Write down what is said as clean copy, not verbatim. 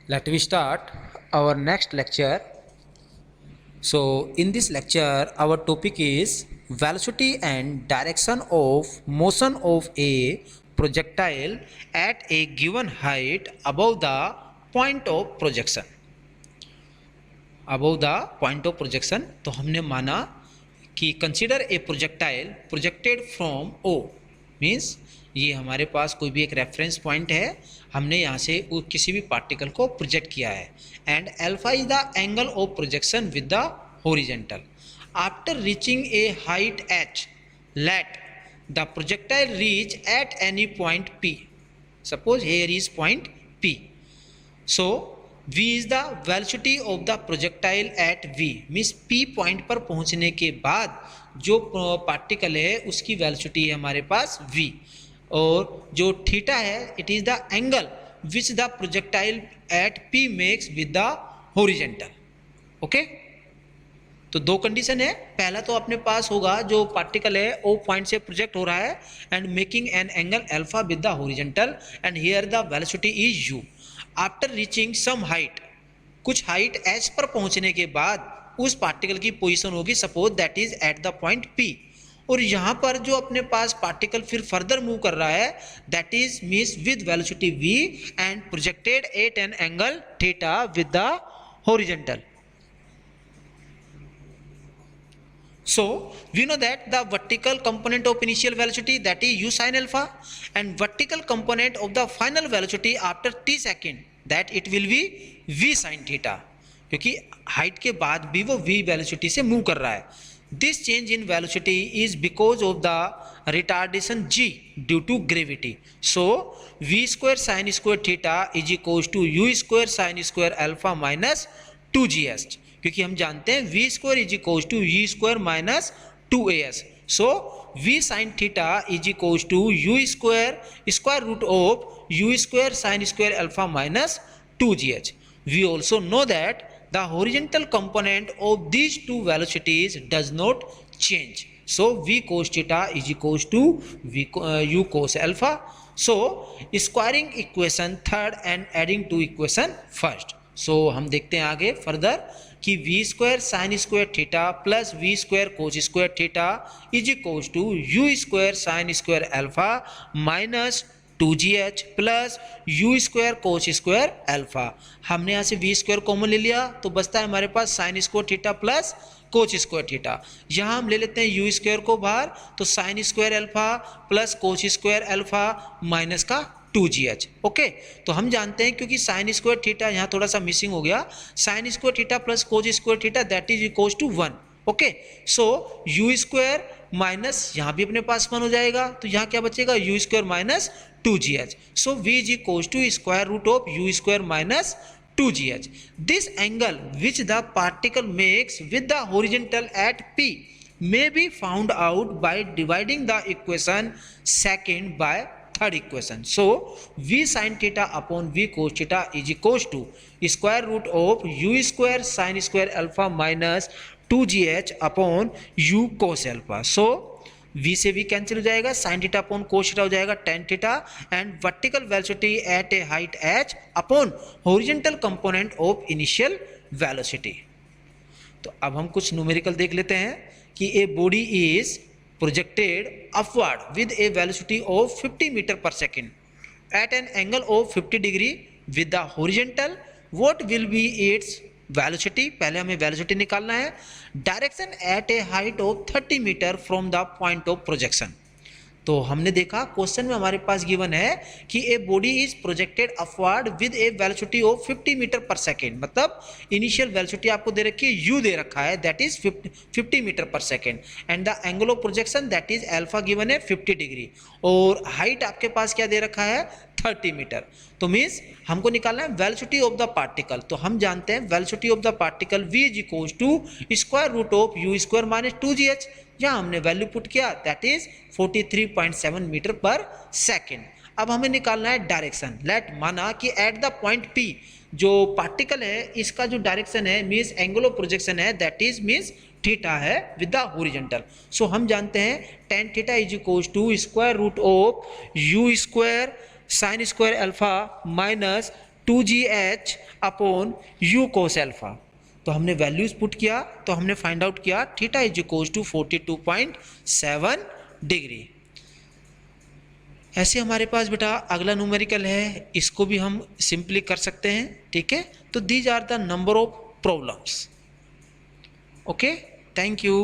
Let we start our next lecture. So in this lecture our topic is velocity and direction of motion of a projectile at a given height above the point of projection. Above the point of projection, तो हमने माना कि consider a projectile projected from O, means ये हमारे पास कोई भी एक reference point है, हमने यहाँ से किसी भी पार्टिकल को प्रोजेक्ट किया है, and alpha is the angle of projection with the horizontal. After reaching A height h, let the projectile reach at any point p. Suppose here is point p. So v is the velocity of the projectile eight v, means p point पर पहुंचने के बाद जो particle है उसकी velocity है हमारे पास v, और जो थीटा है it is the angle which the projectile eight p makes with the horizontal. Okay, तो दो कंडीशन है. पहला तो अपने पास होगा जो पार्टिकल है ओ पॉइंट से प्रोजेक्ट हो रहा है and making an angle alpha with the horizontal, and here the velocity is u. After reaching some height, कुछ हाइट h पर पहुंचने के बाद उस पार्टिकल की पोजीशन होगी, suppose that is eight the point p, और यहाँ पर जो अपने पास पार्टिकल फिर फर्दर मूव कर रहा है that is means with velocity v and projected at an angle theta with the horizontal. So we know that the vertical component of initial velocity, that is u sin alpha, and vertical component of the final velocity after t second, that it will be v sin theta, क्योंकि height के बाद भी वो v velocity से move कर रहा है. This change in velocity is because of the retardation g due to gravity. So v square sine square theta is equal to u square sine square alpha minus 2gs, क्योंकि हम जानते हैं v square is equal to u square minus 2as. So v sine theta is equal to u square square root of u square sine square alpha minus 2gh. We also know that the horizontal component of these two velocities does not change. So v cos theta is equal to u cos alpha. So squaring equation third and adding to equation first. So हम देखते हैं आगे further कि v square sine square theta plus v square cos square theta is equal to u square sine square alpha minus 2gh plus u square cos square alpha. हमने यहाँ से v square common ले लिया तो बचता है हमारे पास sine square theta plus cos square theta. यहाँ हम ले लेते हैं u स्क्वायर को बाहर, तो sign square alpha plus cos square alpha minus का 2gh. ओके, तो हम जानते हैं क्योंकि साइन स्क्वायर थीटा यहाँ थोड़ा सा मिसिंग हो गया, sine square theta plus cos square theta that is equal to 1. Okay, so u square minus यहाँ भी अपने पास 1 हो जाएगा, तो यहाँ क्या बचेगा u square minus 2gh. So v is equal to square root of u square minus 2gh. This angle which the particle makes with the horizontal at p may be found out by dividing the equation second by third equation. So v sin theta upon v cos theta is equals to square root of u square sin square alpha minus 2gh upon u cos alpha. So v से v cancel हो जाएगा, sin theta upon cos theta हो जाएगा tan theta, and vertical velocity at A height h upon horizontal component of initial velocity. तो अब हम कुछ numerical देख लेते हैं कि a body is projected upward with a velocity of 50 meter per second at an angle of 50 degree with the horizontal. What will be its velocity? पहले हमें velocity निकालना है. Direction at a height of 30 meter from the point of projection. तो हमने देखा question में हमारे पास given है कि a body is projected upward with a velocity of 50 metre per second, मतलब इनिशियल वेलोसिटी आपको दे रखी है u दे रखा है that is 50 metre per second, and the angle of projection that is alpha given है 50 डिग्री, और हाइट आपके पास क्या दे रखा है 30 मीटर. तो मीन्स हमको निकालना है वेलोसिटी ऑफ द पार्टिकल. तो हम जानते हैं velocity of the particle v is equal to square root of u square minus 2gh. यहाँ हमने वैल्यू पुट किया that is 43.7 metre per second. अब हमें निकालना है डायरेक्शन. लेट माना कि एट द पॉइंट p जो पार्टिकल है इसका जो डायरेक्शन है मीन्स एंगल ऑफ प्रोजेक्शन है दैट इज मीन्स थीटा है विद द हॉरिजॉन्टल. सो हम जानते हैं tan theta is equal to square root of u square sine square alpha minus 2gh upon u cos alpha. तो हमने values put किया तो हमने फाइंड आउट किया theta is equal to 42.7 degree. ऐसे हमारे पास बेटा अगला न्यूमेरिकल है, इसको भी हम सिंपली कर सकते हैं, ठीक है। तो these are the number of problems. Okay, thank you.